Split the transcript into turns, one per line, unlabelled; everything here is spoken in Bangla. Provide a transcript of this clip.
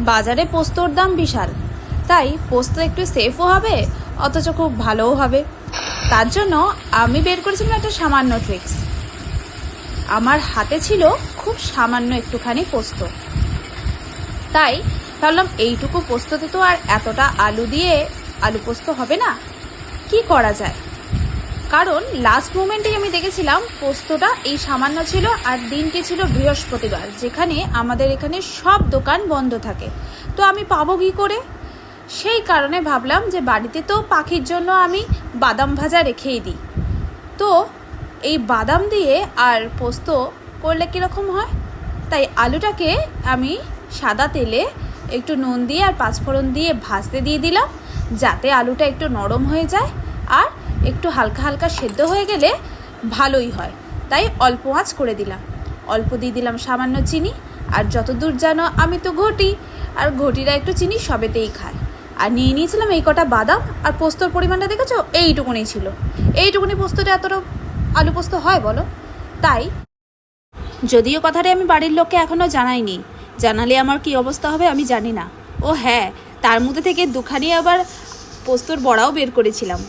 বাজারে পোস্তর দাম বিশাল, তাই পোস্ত একটু সেফও হবে অথচ খুব ভালোও হবে। তার জন্য আমি বের করেছিলাম একটা সামান্য ট্রিক্স। আমার হাতে ছিল খুব সামান্য একটুখানি পোস্ত, তাই ভাবলাম এইটুকু পোস্ততে তো আর এতটা আলু দিয়ে আলু পোস্ত হবে না, কি করা যায়। কারণ লাস্ট মোমেন্টেই আমি দেখেছিলাম পোস্তটা এই সামান্য ছিল, আর দিনটি ছিল বৃহস্পতিবার, যেখানে আমাদের এখানে সব দোকান বন্ধ থাকে। তো আমি পাবো কী করে? সেই কারণে ভাবলাম যে বাড়িতে তো পাখির জন্য আমি বাদাম ভাজা রেখেই দিই, তো এই বাদাম দিয়ে আর পোস্ত করলে কীরকম হয়। তাই আলুটাকে আমি সাদা তেলে একটু নুন দিয়ে আর পাঁচফোড়ন দিয়ে ভাজতে দিয়ে দিলাম, যাতে আলুটা একটু নরম হয়ে যায় আর একটু হালকা হালকা সেদ্ধ হয়ে গেলে ভালোই হয়। তাই অল্প আঁচ করে দিলাম, অল্প দিয়ে দিলাম সামান্য চিনি। আর যতদূর জানো আমি তো ঘটি, আর ঘটিরা একটু চিনি সবেতেই খায়। আর নিয়ে নিয়েছিলাম এই কটা বাদাম, আর পোস্তর পরিমাণটা দেখেছো এইটুকুনি ছিল। এইটুকুনি পোস্তটা এতটা আলু পোস্ত হয় বলো? তাই যদিও কথাটা আমি বাড়ির লোককে এখনও জানাইনি, জানালে আমার কি অবস্থা হবে আমি জানি না। ও হ্যাঁ, তার মধ্যে থেকে দুখানি আবার পোস্তর বড়াও বের করেছিলাম।